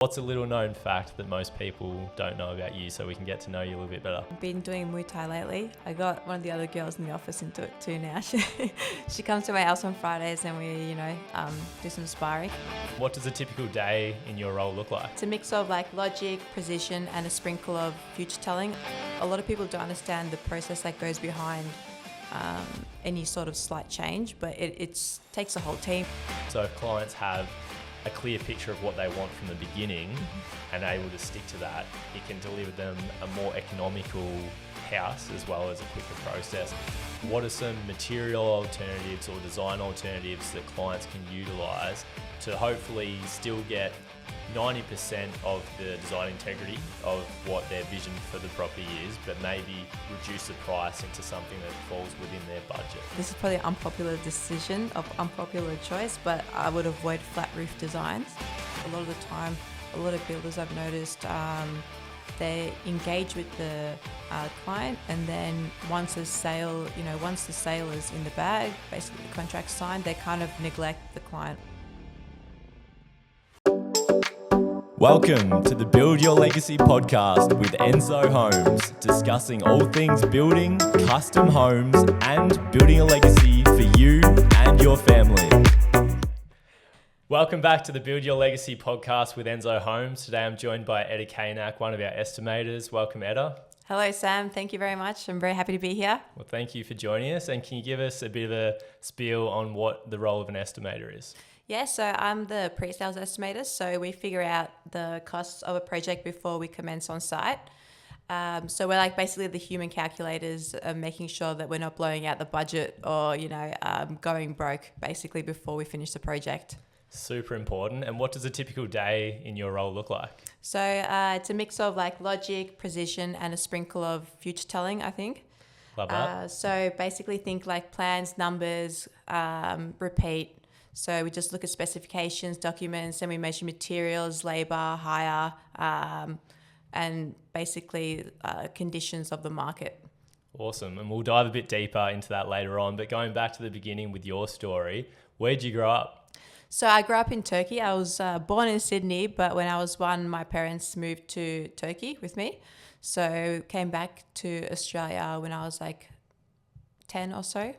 What's a little known fact that most people don't know about you so we can get to know you a little bit better? I've been doing Muay Thai lately. I got one of the other girls in the office into it too now. She comes to my house on Fridays and we, do some sparring. What does a typical day in your role look like? It's a mix of like logic, precision and a sprinkle of future telling. A lot of people don't understand the process that goes behind any sort of slight change, but it takes a whole team. So if clients have a clear picture of what they want from the beginning and able to stick to that, it can deliver them a more economical house as well as a quicker process. What are some material alternatives or design alternatives that clients can utilise to hopefully still get 90% of the design integrity of what their vision for the property is, but maybe reduce the price into something that falls within their budget? This is probably an unpopular decision, unpopular choice, but I would avoid flat roof designs. A lot of the time, a lot of builders I've noticed, they engage with the client, and then once the sale is in the bag, basically the contract's signed, they kind of neglect the client. Welcome to the Build Your Legacy podcast with Enso Homes, discussing all things building, custom homes, and building a legacy for you and your family. Welcome back to the Build Your Legacy podcast with Enso Homes. Today I'm joined by Eda Kaynak, one of our estimators. Welcome, Eda. Hello, Sam. Thank you very much. I'm very happy to be here. Well, thank you for joining us. And can you give us a bit of a spiel on what the role of an estimator is? Yeah, so I'm the pre-sales estimator. So we figure out the costs of a project before we commence on site. So we're like basically the human calculators, making sure that we're not blowing out the budget or, going broke basically before we finish the project. Super important. And what does a typical day in your role look like? So it's a mix of like logic, precision and a sprinkle of future telling, I think. Love that. So basically think like plans, numbers, repeat. So we just look at specifications, documents, and we measure materials, labour, hire, and basically conditions of the market. Awesome. And we'll dive a bit deeper into that later on. But going back to the beginning with your story, where did you grow up? So I grew up in Turkey. I was born in Sydney, but when I was one, my parents moved to Turkey with me. So came back to Australia when I was like 10 or so.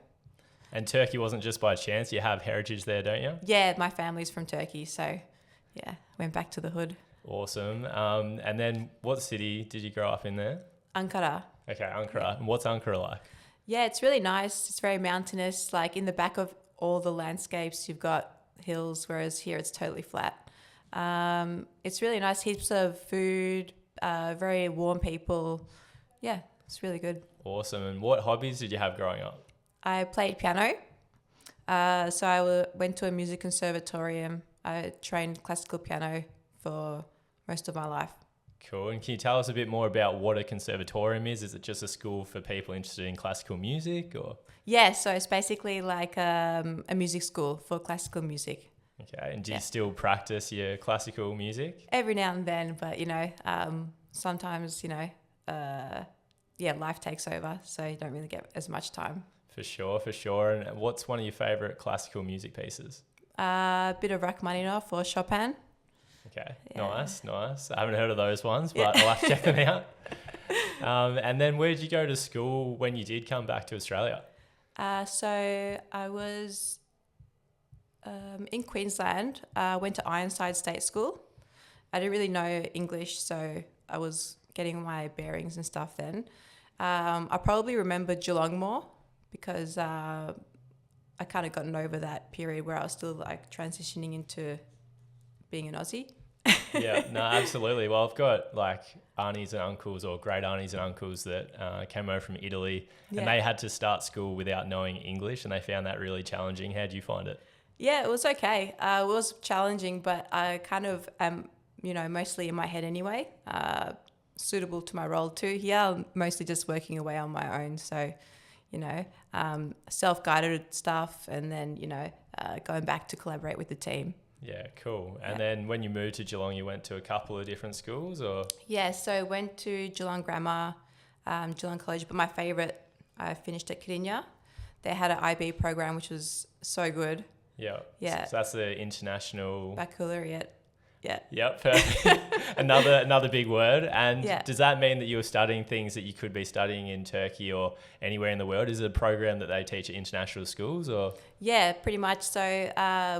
And Turkey wasn't just by chance. You have heritage there, don't you? Yeah, my family's from Turkey. So yeah, went back to the hood. Awesome. And then what city did you grow up in there? Ankara. Okay, Ankara. Yeah. And what's Ankara like? Yeah, it's really nice. It's very mountainous. Like in the back of all the landscapes, you've got hills, whereas here it's totally flat. It's really nice. Heaps of food, very warm people. Yeah, it's really good. Awesome. And what hobbies did you have growing up? I played piano. So I went to a music conservatorium. I trained classical piano for most of my life. Cool. And can you tell us a bit more about what a conservatorium is? Is it just a school for people interested in classical music or? Yeah, so it's basically like a music school for classical music. Okay. And do you still practice your classical music? Every now and then, but, sometimes, life takes over, so you don't really get as much time. For sure. And what's one of your favourite classical music pieces? A bit of Rachmaninoff or Chopin. Okay, Yeah. nice. I haven't heard of those ones, but I'll have to check them out. And then where did you go to school when you did come back to Australia? So I was in Queensland. Went to Ironside State School. I didn't really know English, so I was getting my bearings and stuff then. I probably remember Geelong more because I kind of gotten over that period where I was still like transitioning into being an Aussie. Yeah, no, absolutely. Well, I've got like aunties and uncles or great aunties and uncles that came over from Italy and they had to start school without knowing English and they found that really challenging. How did you find it? Yeah, it was okay. It was challenging, but I kind of am, mostly in my head anyway, suitable to my role too. Yeah, I'm mostly just working away on my own. So, self-guided stuff and then, going back to collaborate with the team. Yeah, cool. And then when you moved to Geelong, you went to a couple of different schools or? Yeah, so I went to Geelong Grammar, Geelong College, but my favourite, I finished at Cardinia. They had an IB program, which was so good. Yeah. Yeah. So that's the international Baccalaureate. Yeah. Yep, perfect. Another big word. And Yeah. does that mean that you were studying things that you could be studying in Turkey or anywhere in the world? Is it a program that they teach at international schools or? Yeah, pretty much. So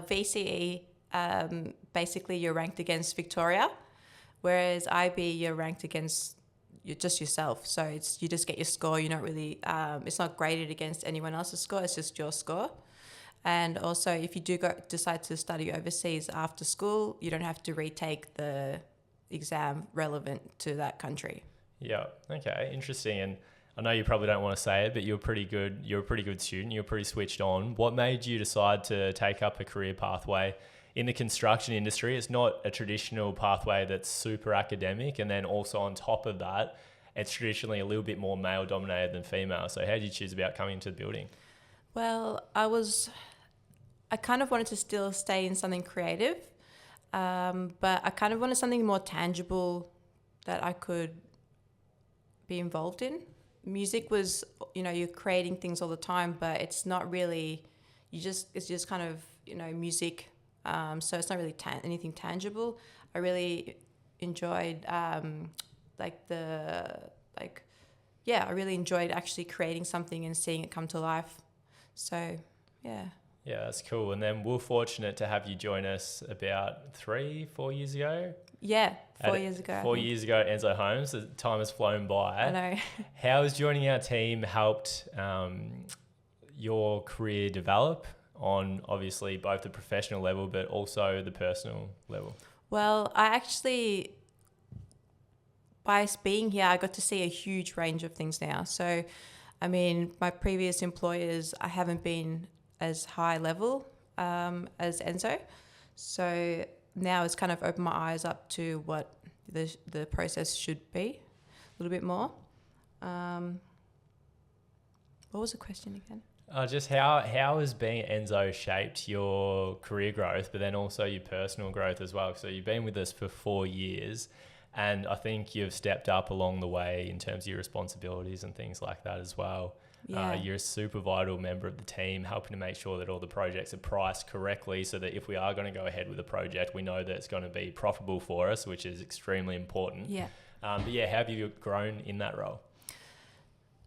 VCE, basically you're ranked against Victoria, whereas IB you're ranked against just yourself. So you just get your score. You're not really, it's not graded against anyone else's score. It's just your score. And also, if you do decide to study overseas after school, you don't have to retake the exam relevant to that country. Yeah. Okay. Interesting. And I know you probably don't want to say it, but you're pretty good. You're a pretty good student. You're pretty switched on. What made you decide to take up a career pathway in the construction industry? It's not a traditional pathway that's super academic, and then also on top of that, it's traditionally a little bit more male dominated than female. So how did you choose about coming into the building? Well, I kind of wanted to still stay in something creative, but I kind of wanted something more tangible that I could be involved in. Music was, you're creating things all the time, but it's not really, it's just kind of, music. So it's not really anything tangible. I really enjoyed, I really enjoyed actually creating something and seeing it come to life. So, yeah. Yeah, that's cool. And then we're fortunate to have you join us about 3-4 years ago. Yeah, 4 years ago. 4 years ago at Enso Homes. The time has flown by. I know. How has joining our team helped your career develop on obviously both the professional level but also the personal level? Well, by being here, I got to see a huge range of things now. So, I mean, my previous employers, I haven't been as high level as Enso. So now it's kind of opened my eyes up to what the process should be a little bit more. What was the question again? Just how has being at Enso shaped your career growth, but then also your personal growth as well? So you've been with us for 4 years, and I think you've stepped up along the way in terms of your responsibilities and things like that as well. Yeah. You're a super vital member of the team, helping to make sure that all the projects are priced correctly so that if we are going to go ahead with a project, we know that it's going to be profitable for us, which is extremely important. Yeah. But yeah, how have you grown in that role?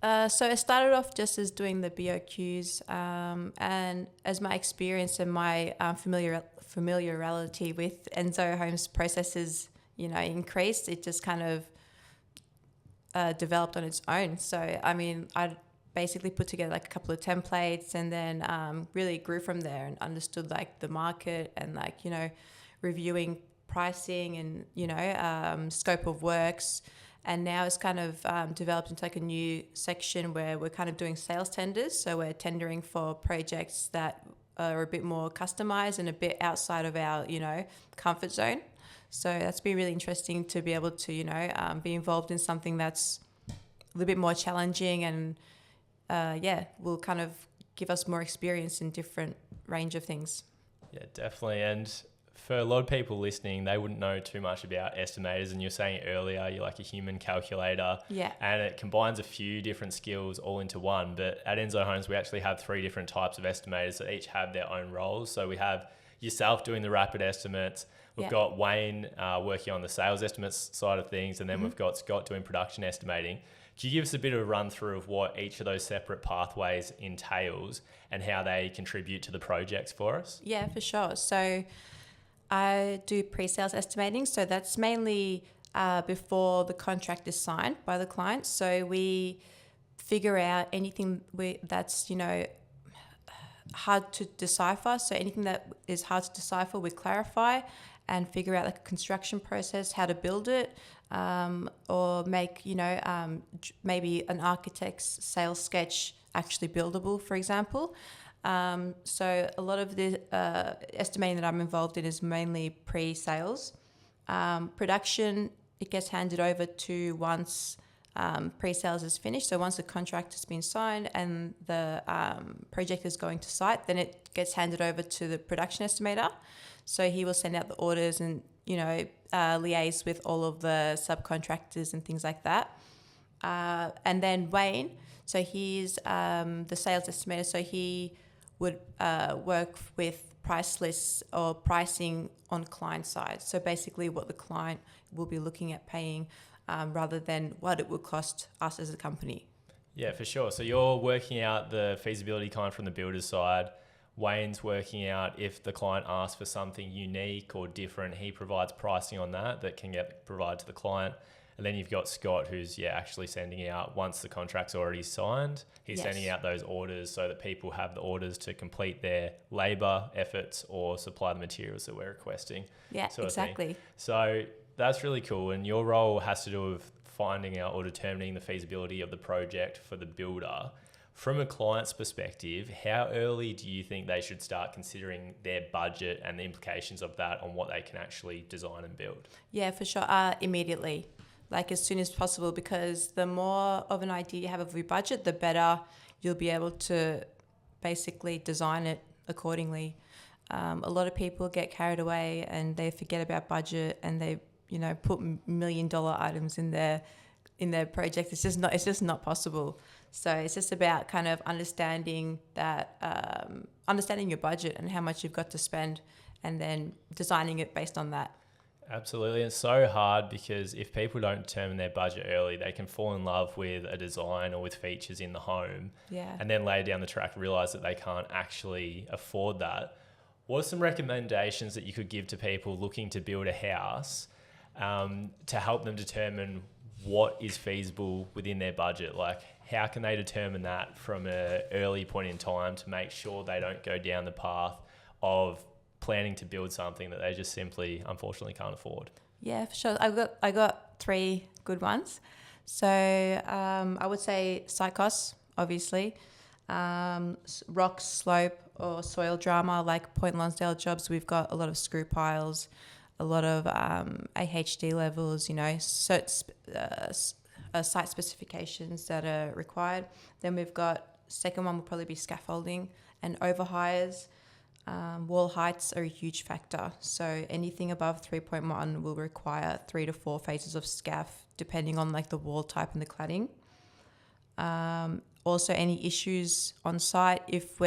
So I started off just as doing the BOQs, and as my experience and my familiarity with Enso Homes processes, increased, it just kind of developed on its own. So, I mean, I basically put together like a couple of templates and then really grew from there and understood like the market and reviewing pricing and, scope of works. And now it's kind of developed into like a new section where we're kind of doing sales tenders. So we're tendering for projects that are a bit more customized and a bit outside of our, comfort zone. So that's been really interesting to be able to, be involved in something that's a little bit more challenging and, will kind of give us more experience in different range of things. Yeah, definitely. And for a lot of people listening, they wouldn't know too much about estimators. And you're saying earlier, you're like a human calculator. Yeah. And it combines a few different skills all into one. But at Enso Homes, we actually have 3 different types of estimators that each have their own roles. So we have yourself doing the rapid estimates. We've got Wayne working on the sales estimates side of things. And then we've got Scott doing production estimating. Can you give us a bit of a run through of what each of those separate pathways entails and how they contribute to the projects for us? Yeah, for sure. So I do pre-sales estimating. So that's mainly before the contract is signed by the client. So we figure out anything that's, hard to decipher. So anything that is hard to decipher, we clarify and figure out like a construction process, how to build it, or make, maybe an architect's sales sketch actually buildable, for example. So a lot of the estimating that I'm involved in is mainly pre-sales. Production, it gets handed over to once pre-sales is finished. So once the contract has been signed and the project is going to site, then it gets handed over to the production estimator. So he will send out the orders and, liaise with all of the subcontractors and things like that. And then Wayne, so he's the sales estimator. So he would work with price lists or pricing on client side. So basically what the client will be looking at paying rather than what it would cost us as a company. Yeah, for sure. So you're working out the feasibility kind of from the builder's side. Wayne's working out if the client asks for something unique or different, he provides pricing on that can get provided to the client. And then you've got Scott, who's actually sending out, once the contract's already signed, he's sending out those orders so that people have the orders to complete their labour efforts or supply the materials that we're requesting. Yeah, exactly. So that's really cool. And your role has to do with finding out or determining the feasibility of the project for the builder. From a client's perspective, how early do you think they should start considering their budget and the implications of that on what they can actually design and build? Yeah, for sure. Immediately. Like as soon as possible, because the more of an idea you have of your budget, the better you'll be able to basically design it accordingly. A lot of people get carried away and they forget about budget and they, put $1 million items in their project. It's just not possible. So it's just about kind of understanding your budget and how much you've got to spend, and then designing it based on that. Absolutely. It's so hard because if people don't determine their budget early, they can fall in love with a design or with features in the home, and then later down the track realize that they can't actually afford that. What are some recommendations that you could give to people looking to build a house to help them determine what is feasible within their budget? Like, how can they determine that from an early point in time to make sure they don't go down the path of planning to build something that they just simply, unfortunately, can't afford? Yeah, for sure. I got 3 good ones. So I would say site costs, obviously. Rock, slope, or soil drama, like Point Lonsdale jobs, we've got a lot of screw piles, a lot of AHD levels, site specifications that are required. Then we've got, second one will probably be scaffolding and overhires. Wall heights are a huge factor. So anything above 3.1 will require 3 to 4 phases of scaff, depending on like the wall type and the cladding. Also, any issues on site, if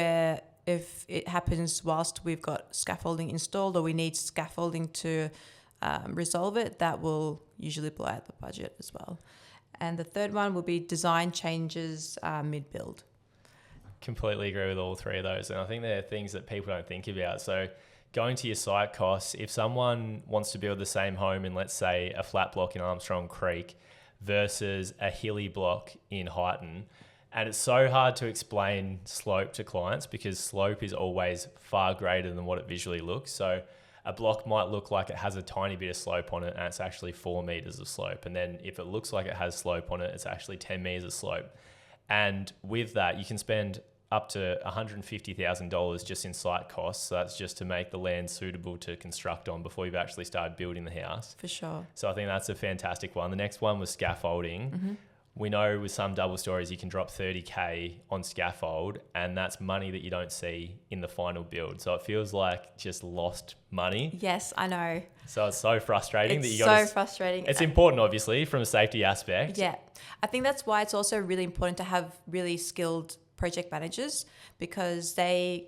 it happens whilst we've got scaffolding installed or we need scaffolding to resolve it, that will usually blow out the budget as well. And the third one will be design changes mid-build. Completely agree with all 3 of those. And I think they're things that people don't think about. So going to your site costs, if someone wants to build the same home in, let's say, a flat block in Armstrong Creek versus a hilly block in Highton, and it's so hard to explain slope to clients because slope is always far greater than what it visually looks. So a block might look like it has a tiny bit of slope on it and it's actually 4 meters of slope. And then if it looks like it has slope on it, it's actually 10 meters of slope. And with that, you can spend up to $150,000 just in site costs. So that's just to make the land suitable to construct on before you've actually started building the house. For sure. So I think that's a fantastic one. The next one was scaffolding. Mm-hmm. We know with some double stories, you can drop 30K on scaffold, and that's money that you don't see in the final build. So it feels like just lost money. Yes, I know. So it's so frustrating that you got. It's so frustrating. It's important, obviously, from a safety aspect. Yeah. I think that's why it's also really important to have really skilled project managers, because they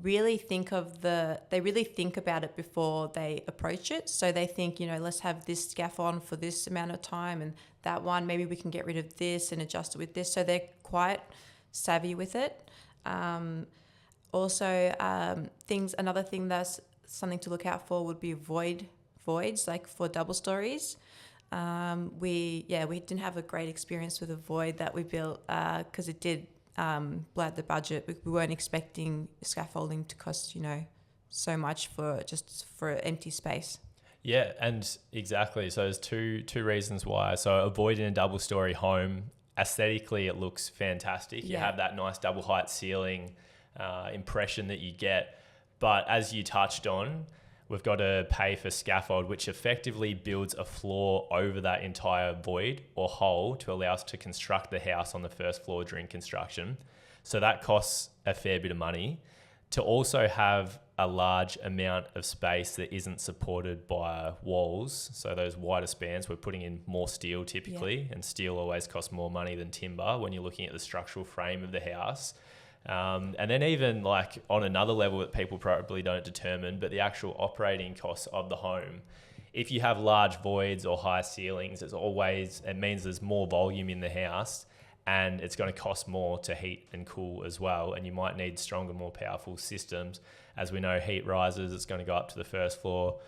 really think about it before they approach it. So they think, let's have this scaff on for this amount of time, and that one, maybe we can get rid of this and adjust it with this. So they're quite savvy with it. Another thing that's something to look out for would be voids, like for double stories. We didn't have a great experience with a void that we built because it did blow out the budget. We weren't expecting scaffolding to cost, so much for empty space. Yeah, and exactly. So there's two reasons why. So avoiding a double story home, aesthetically it looks fantastic. You have that nice double height ceiling impression that you get. But as you touched on, we've got to pay for scaffold, which effectively builds a floor over that entire void or hole to allow us to construct the house on the first floor during construction. So that costs a fair bit of money. To also have a large amount of space that isn't supported by walls, so those wider spans, we're putting in more steel typically, and steel always costs more money than timber when you're looking at the structural frame of the house. And then even like on another level that people probably don't determine, but the actual operating costs of the home. If you have large voids or high ceilings, it means there's more volume in the house, and it's going to cost more to heat and cool as well. And you might need stronger, more powerful systems. As we know, heat rises, it's going to go up to the first floor.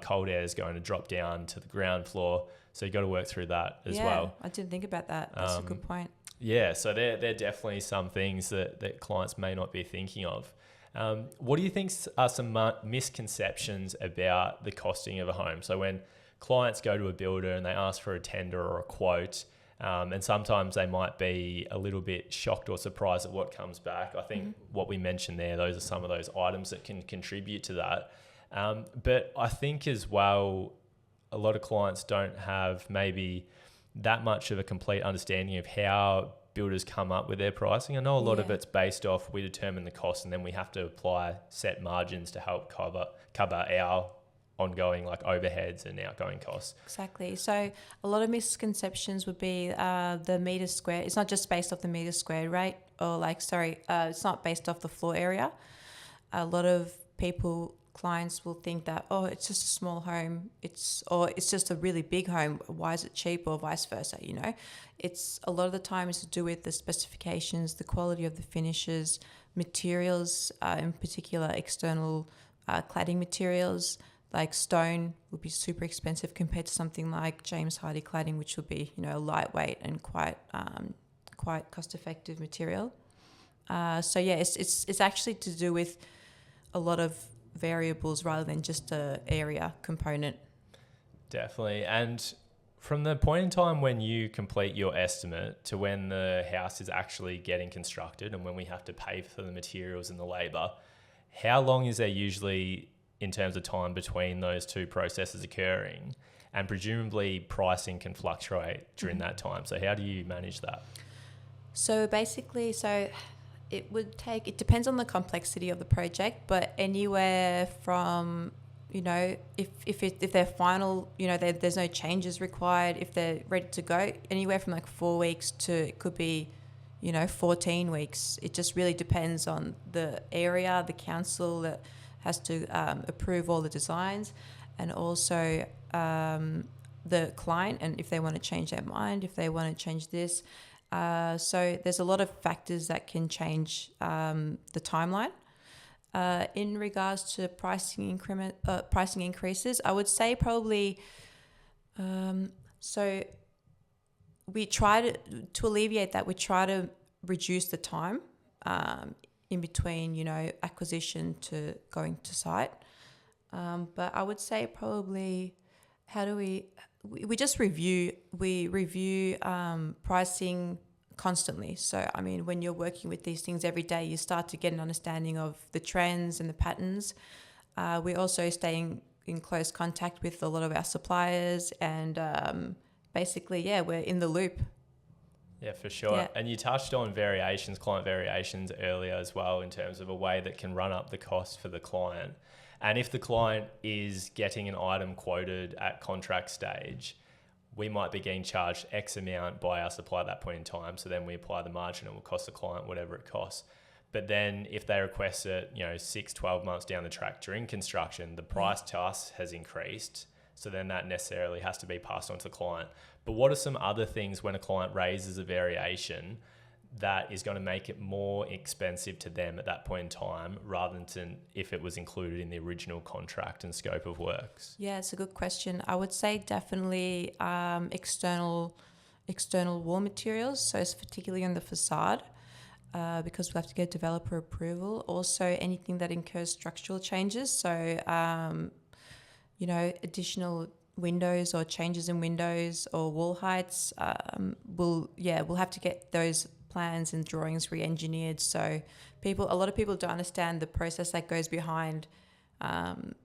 Cold air is going to drop down to the ground floor. So you've got to work through that as well. I didn't think about that. That's a good point. Yeah, so they're definitely some things that clients may not be thinking of. What do you think are some misconceptions about the costing of a home? So when clients go to a builder and they ask for a tender or a quote, and sometimes they might be a little bit shocked or surprised at what comes back. I think what we mentioned there, those are some of those items that can contribute to that. But I think as well, a lot of clients don't have maybe that much of a complete understanding of how builders come up with their pricing. I know a lot of it's based off, we determine the cost and then we have to apply set margins to help cover our ongoing like overheads and outgoing costs. Exactly. So a lot of misconceptions would be the meter square. It's not just based off the meter square rate, or it's not based off the floor area. A lot of clients will think that, it's just a small home, it's just a really big home, why is it cheap, or vice versa, It's a lot of the time is to do with the specifications, the quality of the finishes, materials, in particular external cladding materials, like stone would be super expensive compared to something like James Hardie cladding, which would be, lightweight and quite cost-effective material. It's actually to do with a lot of variables rather than just a area component. Definitely. And from the point in time when you complete your estimate to when the house is actually getting constructed and when we have to pay for the materials and the labour, how long is there usually in terms of time between those two processes occurring? And presumably pricing can fluctuate during that time. So how do you manage that? So basically, it depends on the complexity of the project, but anywhere from, if they're final, there's no changes required, if they're ready to go, anywhere from like 4 weeks to, it could be, 14 weeks. It just really depends on the area, the council that has to approve all the designs, and also the client, and if they want to change their mind, if they want to change this. So there's a lot of factors that can change the timeline. In regards to pricing increases, I would say probably. So we try to alleviate that. We try to reduce the time in between, acquisition to going to site. But I would say probably, we just review pricing constantly. So, when you're working with these things every day, you start to get an understanding of the trends and the patterns. We're also staying in close contact with a lot of our suppliers, and we're in the loop. Yeah, for sure. Yeah. And you touched on client variations earlier as well, in terms of a way that can run up the cost for the client. And if the client is getting an item quoted at contract stage, we might be getting charged X amount by our supplier at that point in time. So then we apply the margin, and it will cost the client whatever it costs. But then if they request it, 6, 12 months down the track during construction, the price to us has increased. So then that necessarily has to be passed on to the client. But what are some other things when a client raises a variation that is going to make it more expensive to them at that point in time, rather than if it was included in the original contract and scope of works? Yeah, it's a good question. I would say definitely external wall materials, so it's particularly on the facade, because we have to get developer approval. Also, anything that incurs structural changes, so additional windows or changes in windows or wall heights, we'll have to get those plans and drawings re-engineered. So a lot of people don't understand the process that goes behind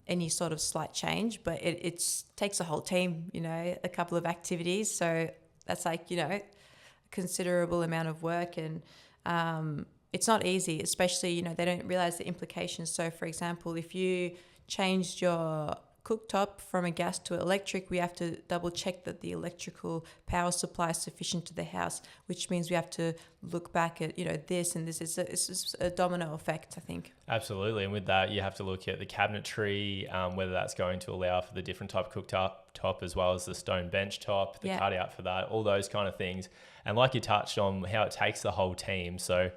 any sort of slight change, but it takes a whole team, a couple of activities. So that's a considerable amount of work, and it's not easy, especially, they don't realize the implications. So for example, if you changed your cooktop from a gas to electric, we have to double check that the electrical power supply is sufficient to the house, which means we have to look back at, this and this. It's just a domino effect, I think. Absolutely. And with that, you have to look at the cabinetry, whether that's going to allow for the different type of cooktop top as well as the stone bench top, the cutout for that, all those kind of things. And like you touched on, how it takes the whole team. So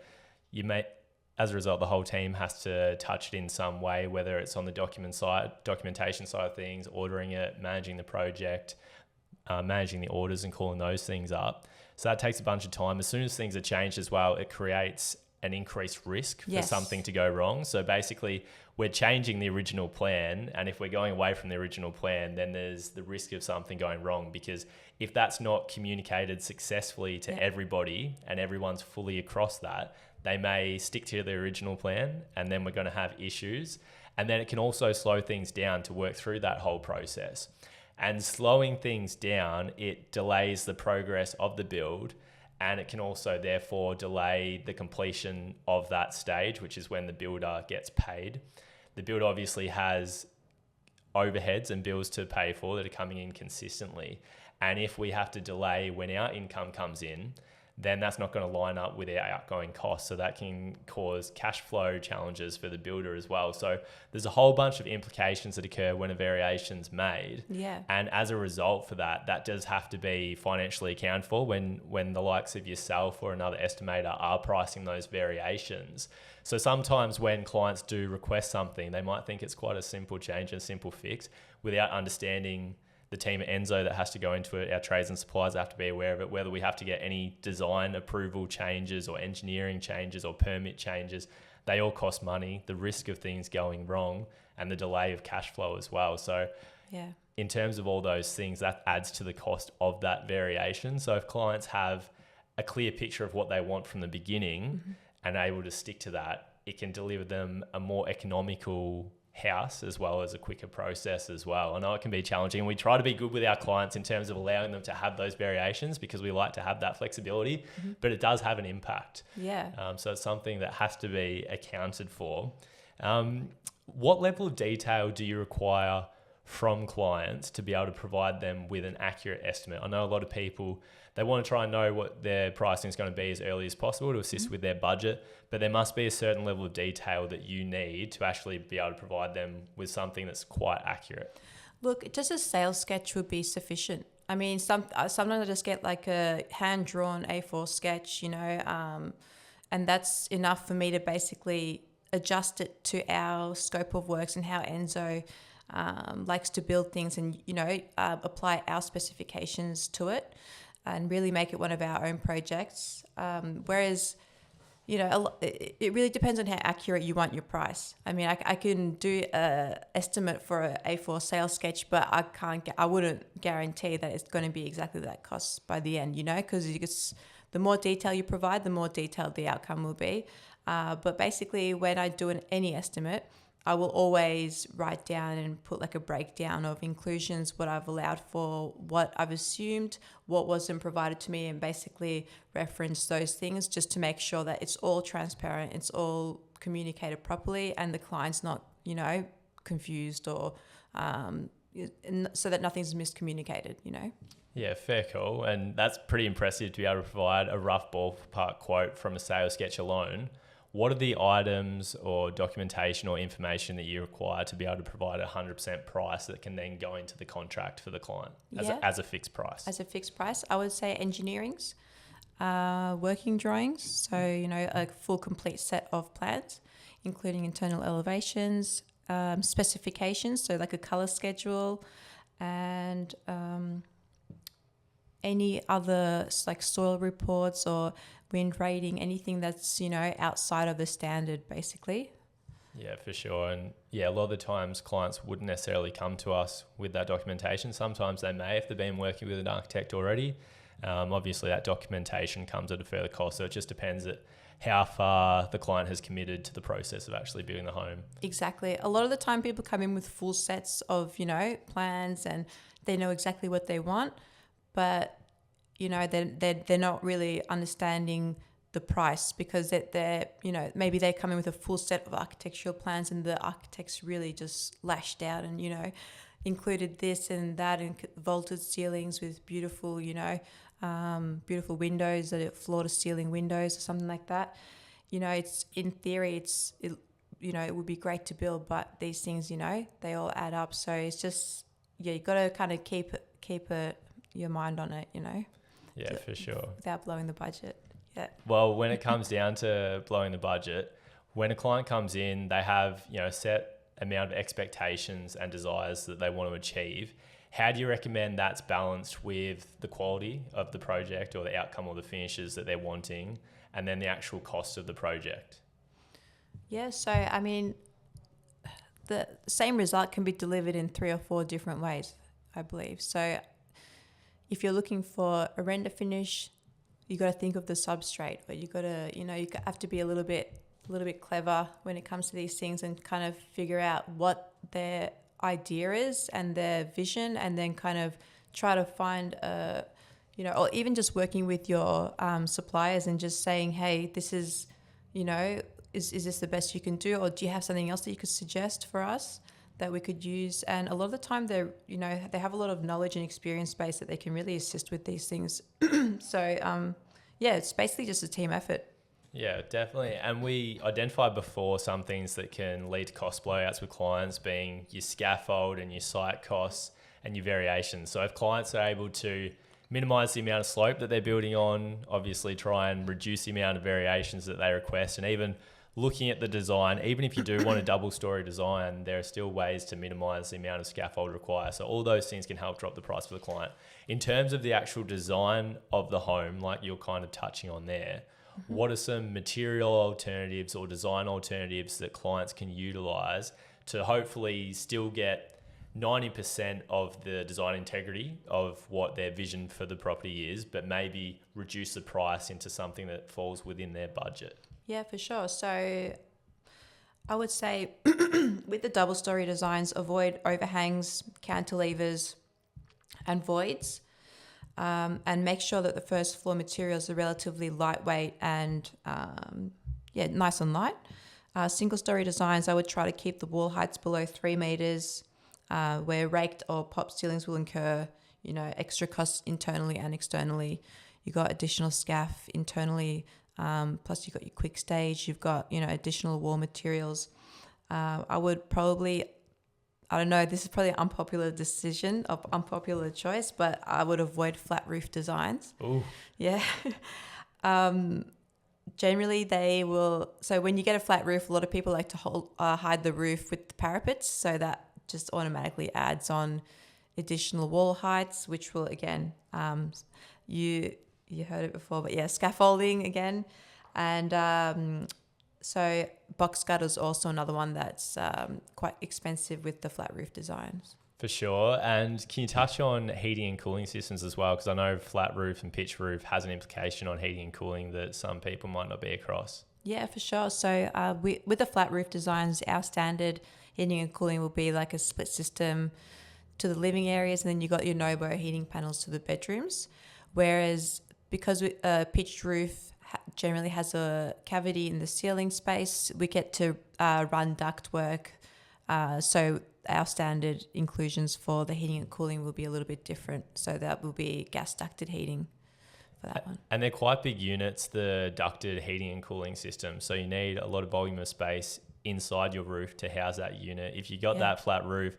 as a result, the whole team has to touch it in some way, whether it's on the documentation side of things, ordering it, managing the project, managing the orders and calling those things up. So that takes a bunch of time. As soon as things are changed as well, it creates an increased risk for something to go wrong. So basically, we're changing the original plan, and if we're going away from the original plan, then there's the risk of something going wrong, because if that's not communicated successfully to everybody and everyone's fully across that, they may stick to the original plan, and then we're going to have issues. And then it can also slow things down to work through that whole process. And slowing things down, it delays the progress of the build, and it can also therefore delay the completion of that stage, which is when the builder gets paid. The builder obviously has overheads and bills to pay for that are coming in consistently. And if we have to delay when our income comes in, then that's not going to line up with our outgoing costs. So that can cause cash flow challenges for the builder as well. So there's a whole bunch of implications that occur when a variation's made. Yeah. And as a result for that, that does have to be financially accounted for when the likes of yourself or another estimator are pricing those variations. So sometimes when clients do request something, they might think it's quite a simple change and a simple fix without understanding the team at Enso that has to go into it. Our trades and suppliers have to be aware of it, whether we have to get any design approval changes or engineering changes or permit changes. They all cost money, the risk of things going wrong and the delay of cash flow as well. So in terms of all those things, that adds to the cost of that variation. So if clients have a clear picture of what they want from the beginning and are able to stick to that, it can deliver them a more economical house as well as a quicker process as well. I know it can be challenging, and we try to be good with our clients in terms of allowing them to have those variations because we like to have that flexibility, but it does have an impact. So it's something that has to be accounted for. What level of detail do you require from clients to be able to provide them with an accurate estimate? I know a lot of people, they want to try and know what their pricing is going to be as early as possible to assist with their budget, but there must be a certain level of detail that you need to actually be able to provide them with something that's quite accurate. Look, just a sales sketch would be sufficient. I mean, sometimes I just get like a hand-drawn A4 sketch, and that's enough for me to basically adjust it to our scope of works and how Enso likes to build things, and apply our specifications to it and really make it one of our own projects. Whereas, it really depends on how accurate you want your price. I mean, I can do a estimate for a A4 sales sketch, but I wouldn't guarantee that it's going to be exactly that cost by the end, because the more detail you provide, the more detailed the outcome will be. But basically, when I do any estimate, I will always write down and put like a breakdown of inclusions, what I've allowed for, what I've assumed, what wasn't provided to me, and basically reference those things just to make sure that it's all transparent, it's all communicated properly, and the client's not, confused or so that nothing's miscommunicated, Yeah, fair call. And that's pretty impressive to be able to provide a rough ballpark quote from a sales sketch alone. What are the items or documentation or information that you require to be able to provide a 100% price that can then go into the contract for the client as a fixed price? As a fixed price, I would say engineerings, working drawings, so, a full complete set of plans, including internal elevations, specifications, so like a colour schedule, and any other like soil reports or wind rating, anything that's, outside of the standard, basically. Yeah, for sure. And a lot of the times clients wouldn't necessarily come to us with that documentation. Sometimes they may if they've been working with an architect already. Obviously, that documentation comes at a further cost. So it just depends at how far the client has committed to the process of actually building the home. Exactly. A lot of the time people come in with full sets of, plans, and they know exactly what they want, but they're not really understanding the price because they're maybe they come in with a full set of architectural plans and the architect's really just lashed out and included this and that, and vaulted ceilings with beautiful, beautiful windows, that are floor to ceiling windows or something like that. It's in theory, it would be great to build, but these things, they all add up. So it's just, you got to kind of keep your mind on it, Yeah, for sure. Without blowing the budget. Yeah. Well, when it comes down to blowing the budget, when a client comes in, they have, a set amount of expectations and desires that they want to achieve. How do you recommend that's balanced with the quality of the project or the outcome or the finishes that they're wanting, and then the actual cost of the project? Yeah, so I mean, the same result can be delivered in 3 or 4 different ways, I believe. So if you're looking for a render finish, you got to think of the substrate, but you got to, you have to be a little bit clever when it comes to these things and kind of figure out what their idea is and their vision, and then kind of try to find or even just working with your suppliers and just saying, hey, this is, is this the best you can do, or do you have something else that you could suggest for us that we could use? And a lot of the time they have a lot of knowledge and experience base that they can really assist with these things. So it's basically just a team effort. Yeah, definitely. And we identified before some things that can lead to cost blowouts with clients, being your scaffold and your site costs and your variations. So if clients are able to minimize the amount of slope that they're building on, obviously try and reduce the amount of variations that they request, and even looking at the design, even if you do want a double story design, there are still ways to minimize the amount of scaffold required. So all those things can help drop the price for the client. In terms of the actual design of the home, like you're kind of touching on there, what are some material alternatives or design alternatives that clients can utilize to hopefully still get 90% of the design integrity of what their vision for the property is, but maybe reduce the price into something that falls within their budget? Yeah, for sure. So I would say with the double story designs, avoid overhangs, cantilevers, and voids. And make sure that the first floor materials are relatively lightweight and nice and light. Single story designs, I would try to keep the wall heights below 3 meters, where raked or popped ceilings will incur, extra costs internally and externally. You got additional scaff internally, plus you've got your quick stage, you've got, additional wall materials. I would probably, I don't know, this is probably an unpopular choice, but I would avoid flat roof designs. Ooh. Yeah. Generally they will, so when you get a flat roof, a lot of people like to hide the roof with the parapets, so that just automatically adds on additional wall heights, which will, again, you heard it before, but yeah, scaffolding again. And so box gutter is also another one that's quite expensive with the flat roof designs. For sure. And can you touch on heating and cooling systems as well? Because I know flat roof and pitch roof has an implication on heating and cooling that some people might not be across. Yeah, for sure. So with the flat roof designs, our standard heating and cooling will be like a split system to the living areas, and then you got your Nobo heating panels to the bedrooms. Whereas because pitched roof generally has a cavity in the ceiling space, we get to run ductwork. So our standard inclusions for the heating and cooling will be a little bit different. So that will be gas ducted heating for that one. And they're quite big units, the ducted heating and cooling system. So you need a lot of volume of space inside your roof to house that unit. If you got that flat roof,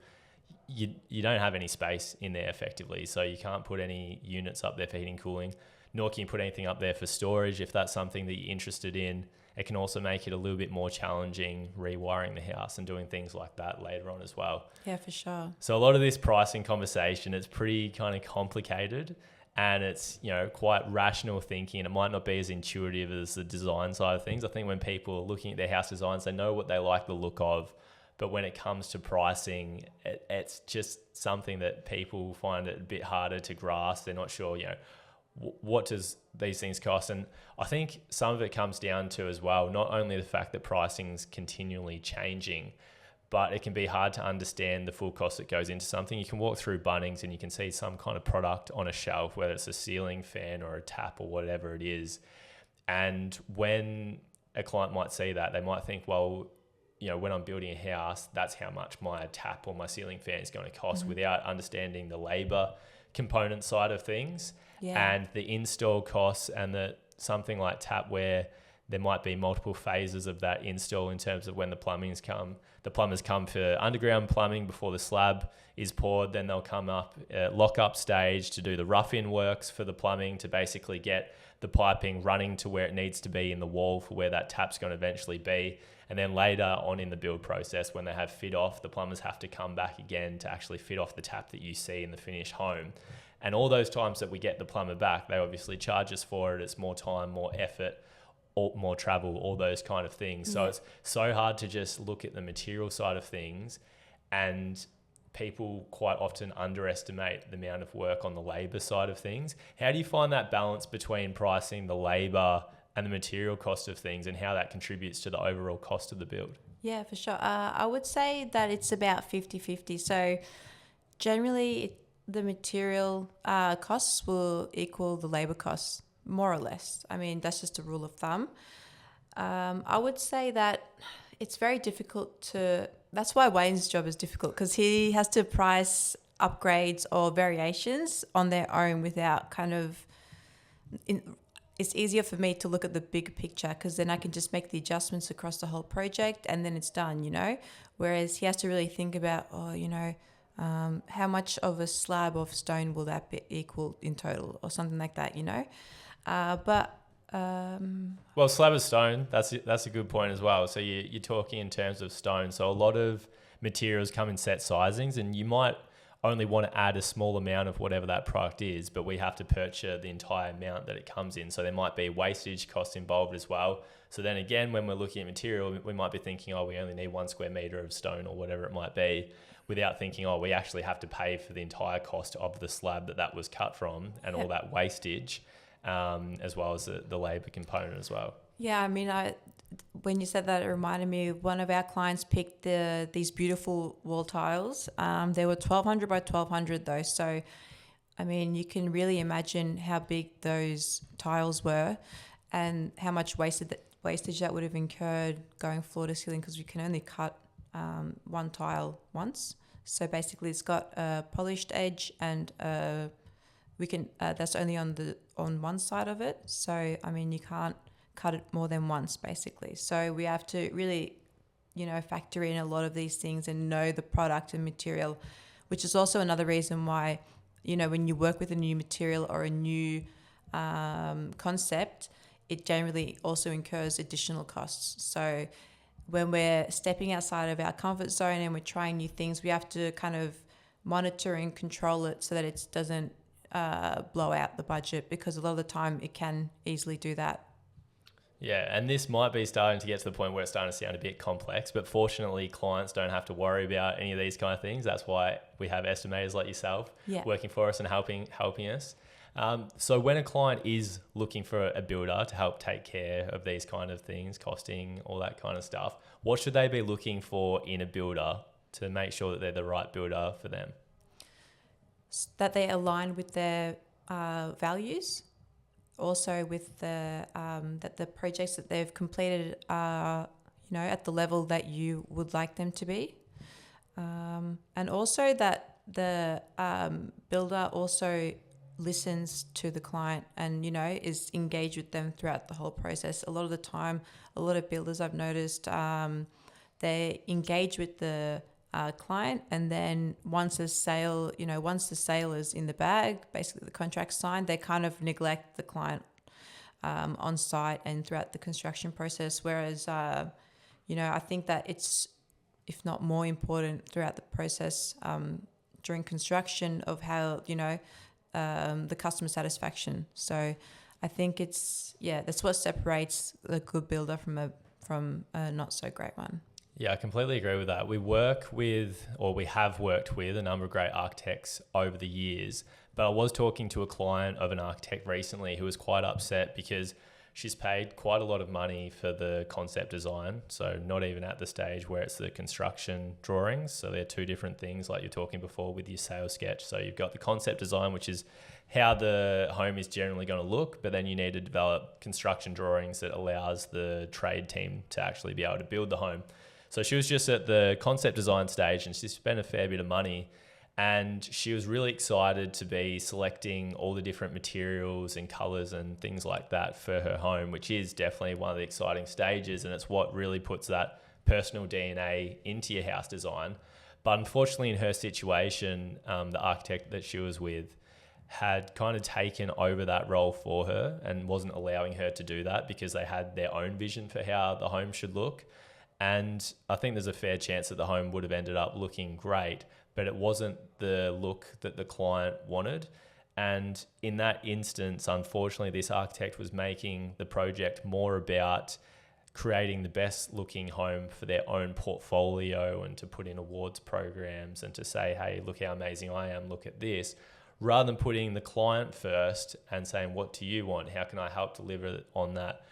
you don't have any space in there effectively. So you can't put any units up there for heating and cooling, nor can you put anything up there for storage. If that's something that you're interested in, it can also make it a little bit more challenging rewiring the house and doing things like that later on as well. Yeah, for sure. So a lot of this pricing conversation, it's pretty kind of complicated, and it's, quite rational thinking. It might not be as intuitive as the design side of things. I think when people are looking at their house designs, they know what they like the look of, but when it comes to pricing, it's just something that people find it a bit harder to grasp. They're not sure, what does these things cost? And I think some of it comes down to as well, not only the fact that pricing's continually changing, but it can be hard to understand the full cost that goes into something. You can walk through Bunnings and you can see some kind of product on a shelf, whether it's a ceiling fan or a tap or whatever it is. And when a client might see that, they might think, well, when I'm building a house, that's how much my tap or my ceiling fan is going to cost without understanding the labor component side of things and the install costs, and the something like tap where there might be multiple phases of that install in terms of when the plumbers come for underground plumbing before the slab is poured. Then they'll come up lock up stage to do the rough-in works for the plumbing to basically get the piping running to where it needs to be in the wall for where that tap's going to eventually be. And then later on in the build process, when they have fit off, the plumbers have to come back again to actually fit off the tap that you see in the finished home. And all those times that we get the plumber back, they obviously charge us for it. It's more time, more effort, more travel, all those kind of things. So it's so hard to just look at the material side of things, and people quite often underestimate the amount of work on the labor side of things. How do you find that balance between pricing the labor and the material cost of things, and how that contributes to the overall cost of the build? Yeah, for sure. I would say that it's about 50-50. So generally the material costs will equal the labor costs, more or less. I mean, that's just a rule of thumb. I would say that it's very difficult that's why Wayne's job is difficult, because he has to price upgrades or variations on their own without it's easier for me to look at the big picture, because then I can just make the adjustments across the whole project and then it's done, whereas he has to really think about, how much of a slab of stone will that be equal in total, or something like that, Well, slab of stone, that's a good point as well. So you're talking in terms of stone. So a lot of materials come in set sizings, and you might only want to add a small amount of whatever that product is, but we have to purchase the entire amount that it comes in. So there might be wastage costs involved as well. So then again, when we're looking at material, we might be thinking, we only need 1 square meter of stone or whatever it might be, without thinking, we actually have to pay for the entire cost of the slab that was cut from, and all that wastage, as well as the labor component as well. Yeah, I mean, when you said that, it reminded me, one of our clients picked these beautiful wall tiles. They were 1200 by 1200 though. So, I mean, you can really imagine how big those tiles were and how much wastage that would have incurred going floor to ceiling, because we can only cut one tile once. So basically it's got a polished edge, and that's only on one side of it. So, I mean, you can't cut it more than once basically. So we have to really, factor in a lot of these things and know the product and material, which is also another reason why, when you work with a new material or a new concept, it generally also incurs additional costs. So when we're stepping outside of our comfort zone and we're trying new things, we have to kind of monitor and control it so that it doesn't blow out the budget, because a lot of the time it can easily do that. Yeah, and this might be starting to get to the point where it's starting to sound a bit complex, but fortunately clients don't have to worry about any of these kind of things. That's why we have estimators like yourself working for us and helping us. So when a client is looking for a builder to help take care of these kind of things, costing, all that kind of stuff, what should they be looking for in a builder to make sure that they're the right builder for them? That they align with their values. Also with that the projects that they've completed are, at the level that you would like them to be. And also that the builder also listens to the client and, is engaged with them throughout the whole process. A lot of the time, a lot of builders I've noticed, they engage with the client, and then once the sale is in the bag, basically the contract's signed, they kind of neglect the client on site and throughout the construction process. Whereas, I think that it's, if not more important, throughout the process during construction of how, the customer satisfaction. So I think that's what separates a good builder from a not so great one. Yeah, I completely agree with that. We have worked with a number of great architects over the years, but I was talking to a client of an architect recently who was quite upset because she's paid quite a lot of money for the concept design. So not even at the stage where it's the construction drawings. So they're two different things, like you're talking before with your sales sketch. So you've got the concept design, which is how the home is generally going to look, but then you need to develop construction drawings that allows the trade team to actually be able to build the home. So she was just at the concept design stage and she spent a fair bit of money, and she was really excited to be selecting all the different materials and colours and things like that for her home, which is definitely one of the exciting stages, and it's what really puts that personal DNA into your house design. But unfortunately in her situation, the architect that she was with had kind of taken over that role for her and wasn't allowing her to do that because they had their own vision for how the home should look. And I think there's a fair chance that the home would have ended up looking great, but it wasn't the look that the client wanted. And in that instance, unfortunately, this architect was making the project more about creating the best looking home for their own portfolio and to put in awards programs and to say, hey, look how amazing I am, look at this, rather than putting the client first and saying, what do you want? How can I help deliver on that?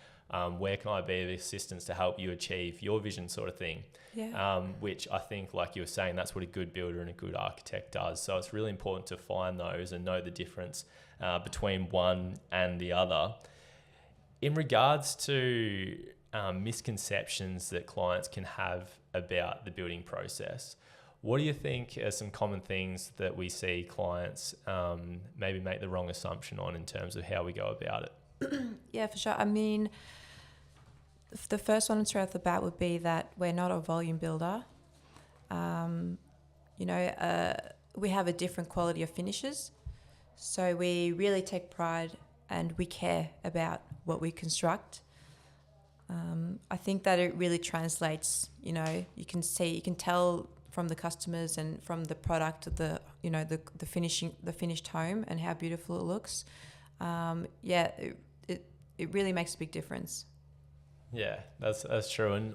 Where can I be of assistance to help you achieve your vision, sort of thing? Yeah. Which I think, like you were saying, that's what a good builder and a good architect does. So it's really important to find those and know the difference between one and the other. In regards to misconceptions that clients can have about the building process, what do you think are some common things that we see clients maybe make the wrong assumption on in terms of how we go about it? Yeah, for sure. I mean, the first one straight off the bat would be that we're not a volume builder. We have a different quality of finishes. So we really take pride and we care about what we construct. I think that it really translates, you can tell from the customers and from the product of the finished home and how beautiful it looks. It really makes a big difference. Yeah, that's true. And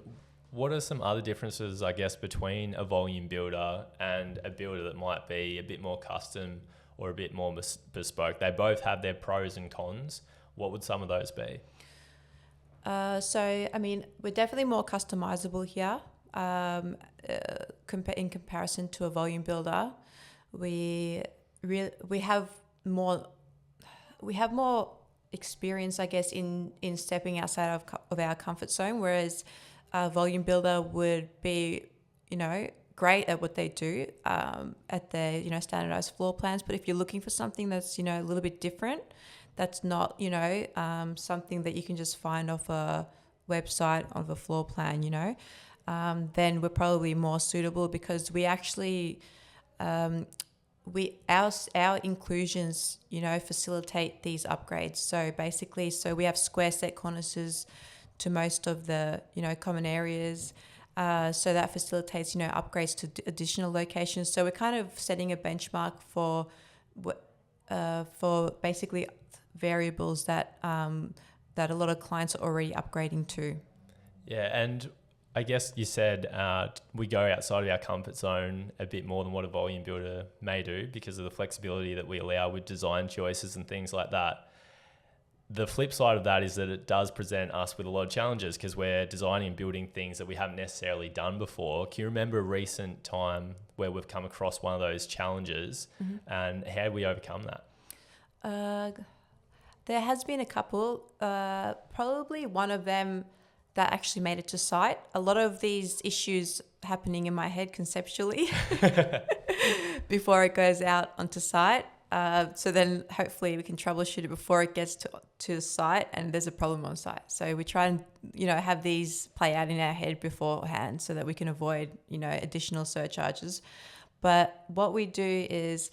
what are some other differences, I guess, between a volume builder and a builder that might be a bit more custom or a bit more bespoke? They both have their pros and cons. What would some of those be? We're definitely more customizable here. In comparison to a volume builder, we have more experience, I guess, in stepping outside of our comfort zone, whereas a volume builder would be, great at what they do at their, standardized floor plans. But if you're looking for something that's, a little bit different, that's not, something that you can just find off a website of a floor plan, then we're probably more suitable because we actually, our inclusions, facilitate these upgrades. So basically, we have square set cornices to most of the, common areas. So that facilitates, upgrades to additional locations. So we're kind of setting a benchmark for basically variables that a lot of clients are already upgrading to. Yeah, and I guess you said we go outside of our comfort zone a bit more than what a volume builder may do because of the flexibility that we allow with design choices and things like that. The flip side of that is that it does present us with a lot of challenges because we're designing and building things that we haven't necessarily done before. Can you remember a recent time where we've come across one of those challenges, and how did we overcome that? There has been a couple, probably one of them that actually made it to site. A lot of these issues happening in my head conceptually before it goes out onto site. So then hopefully we can troubleshoot it before it gets to site and there's a problem on site. So we try and, have these play out in our head beforehand so that we can avoid, additional surcharges. But what we do is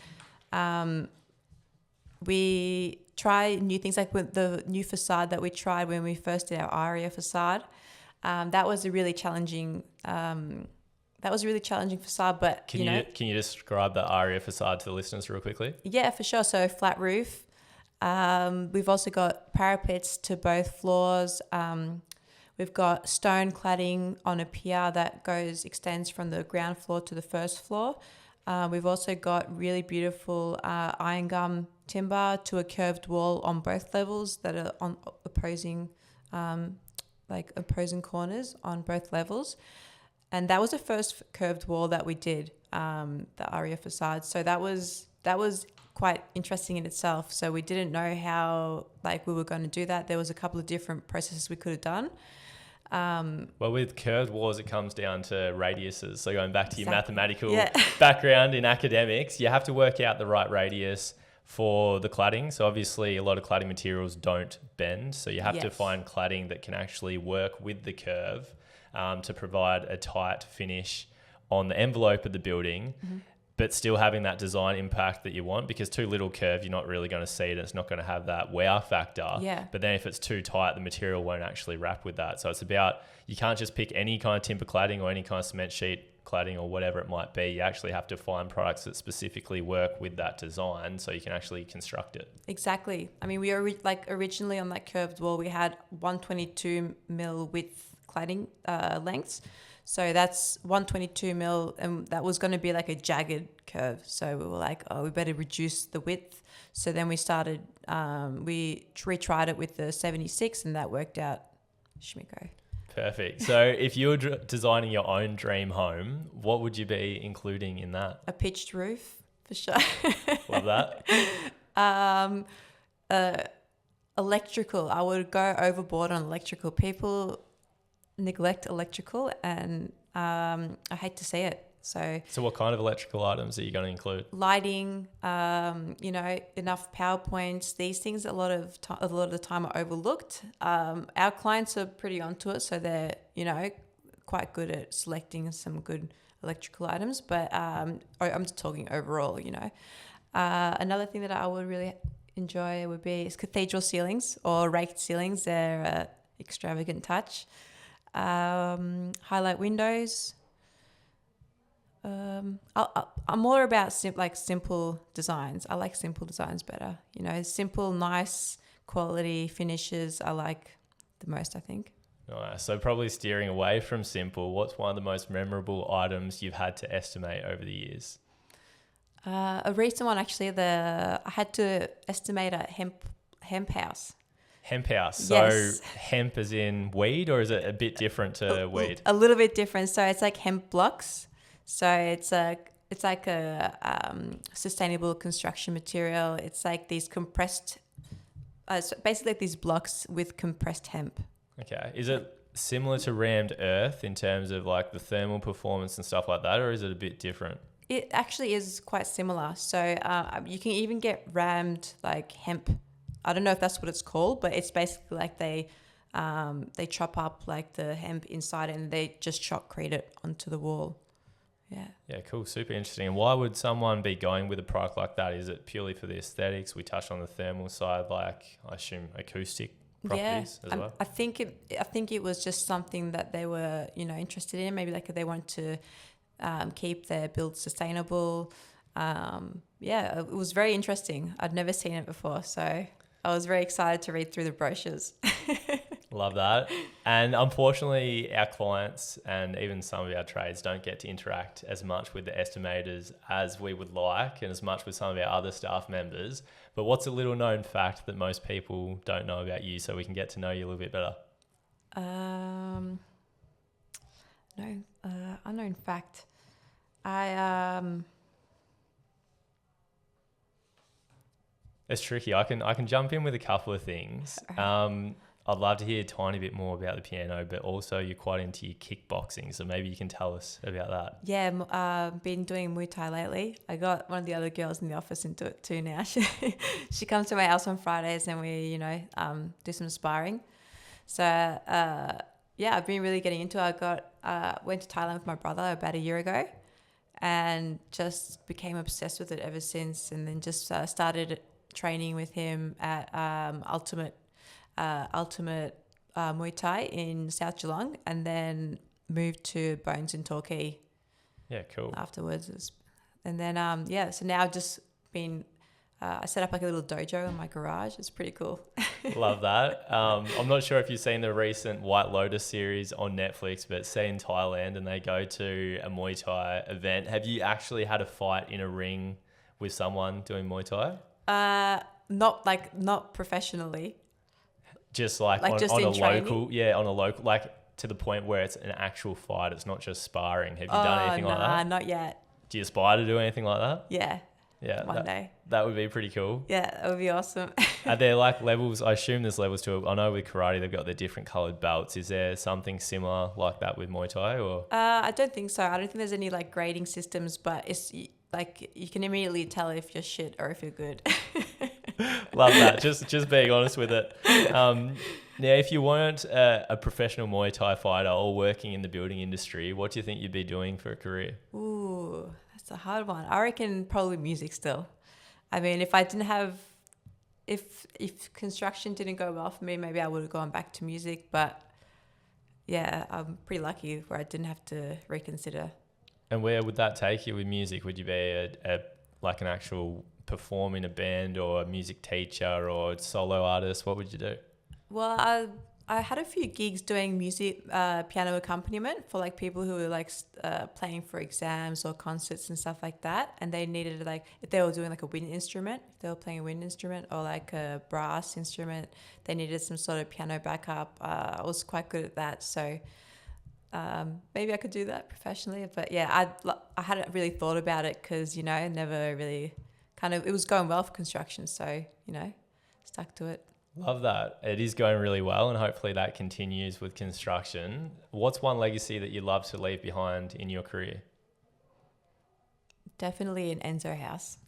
we try new things, like with the new facade that we tried when we first did our ARIA facade. That was a really challenging facade, but can you describe the ARIA facade to the listeners real quickly? Yeah, for sure. So flat roof. We've also got parapets to both floors. We've got stone cladding on a pier that extends from the ground floor to the first floor. We've also got really beautiful iron gum timber to a curved wall on both levels that are on opposing corners on both levels. And that was the first curved wall that we did, the ARIA facade. So that was quite interesting in itself. So we didn't know how we were going to do that. There was a couple of different processes we could have done. Well, with curved walls, it comes down to radiuses. So going back to your mathematical Yeah. background in academics, you have to work out the right radius for the cladding. So obviously a lot of cladding materials don't bend. So you have to Yes. find cladding that can actually work with the curve to provide a tight finish on the envelope of the building, but still having that design impact that you want, because too little curve, you're not really going to see it. It's not going to have that wow factor. Yeah. But then if it's too tight, the material won't actually wrap with that. So it's about, you can't just pick any kind of timber cladding or any kind of cement sheet cladding or whatever it might be. You actually have to find products that specifically work with that design so you can actually construct it. Exactly. I mean, we are originally on that curved wall, we had 122 mil width cladding lengths. So that's 122 mil, and that was going to be like a jagged curve. So we were like, oh, we better reduce the width. So then we started, we retried it with the 76, and that worked out schmicko. Perfect. So if you were designing your own dream home, what would you be including in that? A pitched roof, for sure. Love that. Electrical. I would go overboard on electrical. People neglect electrical, and I hate to see it. So what kind of electrical items are you going to include? lighting, enough power points. These things a lot of the time are overlooked. Our clients are pretty onto it, so they're quite good at selecting some good electrical items. But I'm just talking overall. Another thing that I would really enjoy would be cathedral ceilings or raked ceilings. They're an extravagant touch. Highlight windows. I'm more about simple designs. I like simple designs better. Simple, nice quality finishes I like the most, I think. Nice. So probably steering away from simple. What's one of the most memorable items you've had to estimate over the years? A recent one, actually, I had to estimate a hemp house. Hemp house. So Yes. hemp as in weed, or is it a bit different to weed? A little bit different. So it's like hemp blocks. So it's like a sustainable construction material. It's like these compressed, so basically like these blocks with compressed hemp. Okay. Is it similar to rammed earth in terms of like the thermal performance and stuff like that, or is it a bit different? It actually is quite similar. So you can even get rammed like hemp. I don't know if that's what it's called, but it's basically like they chop up like the hemp inside and they just shotcrete it onto the wall. Yeah. Yeah, cool. Super interesting. And why would someone be going with a product like that? Is it purely for the aesthetics? We touched on the thermal side, like I assume acoustic properties as well. I think it was just something that they were interested in. Maybe like they want to keep their build sustainable. It was very interesting. I'd never seen it before, so I was very excited to read through the brochures. Love that. And unfortunately, our clients and even some of our trades don't get to interact as much with the estimators as we would like, and as much with some of our other staff members. But what's a little known fact that most people don't know about you, so we can get to know you a little bit better? Unknown fact. It's tricky. I can jump in with a couple of things. I'd love to hear a tiny bit more about the piano, but also you're quite into your kickboxing, so maybe you can tell us about that. Yeah, been doing Muay Thai lately. I got one of the other girls in the office into it too now. She comes to my house on Fridays and we, do some sparring. So, I've been really getting into it. I went to Thailand with my brother about a year ago and just became obsessed with it ever since, and then just started training with him at Ultimate Muay Thai in South Geelong, and then moved to Bones in Torquay. Yeah, cool. Afterwards, and then so now I've just been. I set up like a little dojo in my garage. It's pretty cool. Love that. I'm not sure if you've seen the recent White Lotus series on Netflix, but say in Thailand and they go to a Muay Thai event. Have you actually had a fight in a ring with someone doing Muay Thai? Not professionally. Just like on a local, like to the point where it's an actual fight. It's not just sparring. Have you done anything like that? Not yet. Do you aspire to do anything like that? Yeah. Yeah. One day. That would be pretty cool. Yeah, that would be awesome. Are there like levels? I assume there's levels to it. I know with karate they've got the different coloured belts. Is there something similar like that with Muay Thai or? I don't think so. I don't think there's any like grading systems, but it's like you can immediately tell if you're shit or if you're good. Love that. Just being honest with it. Now, if you weren't a professional Muay Thai fighter or working in the building industry, what do you think you'd be doing for a career? Ooh, that's a hard one. I reckon probably music still. I mean, if I didn't have, if construction didn't go well for me, maybe I would have gone back to music. But yeah, I'm pretty lucky where I didn't have to reconsider. And where would that take you with music? Would you be a like an actual perform in a band or a music teacher or a solo artist? What would you do? Well, I had a few gigs doing music, piano accompaniment for like people who were like playing for exams or concerts and stuff like that. And they needed like, if they were doing like a wind instrument, if they were playing a wind instrument or like a brass instrument, they needed some sort of piano backup. I was quite good at that. So maybe I could do that professionally. But yeah, I hadn't really thought about it because, never really it was going well for construction. So, stuck to it. Love that. It is going really well and hopefully that continues with construction. What's one legacy that you'd love to leave behind in your career? Definitely an Enso house.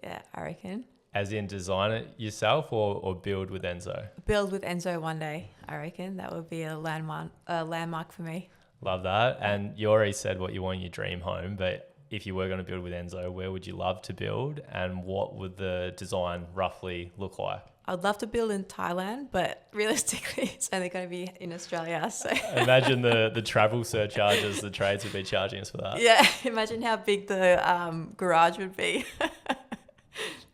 Yeah, I reckon. As in design it yourself or build with Enso? Build with Enso one day, I reckon. That would be a landmark for me. Love that. And you already said what you want in your dream home, but if you were going to build with Enso, where would you love to build and what would the design roughly look like? I'd love to build in Thailand, but realistically, it's only going to be in Australia. So imagine the travel surcharges the trades would be charging us for that. Yeah, imagine how big the garage would be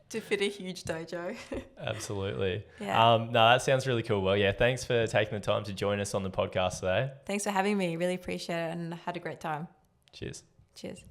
to fit a huge dojo. Absolutely. Yeah. No, that sounds really cool. Well, yeah, thanks for taking the time to join us on the podcast today. Thanks for having me. Really appreciate it and had a great time. Cheers. Cheers.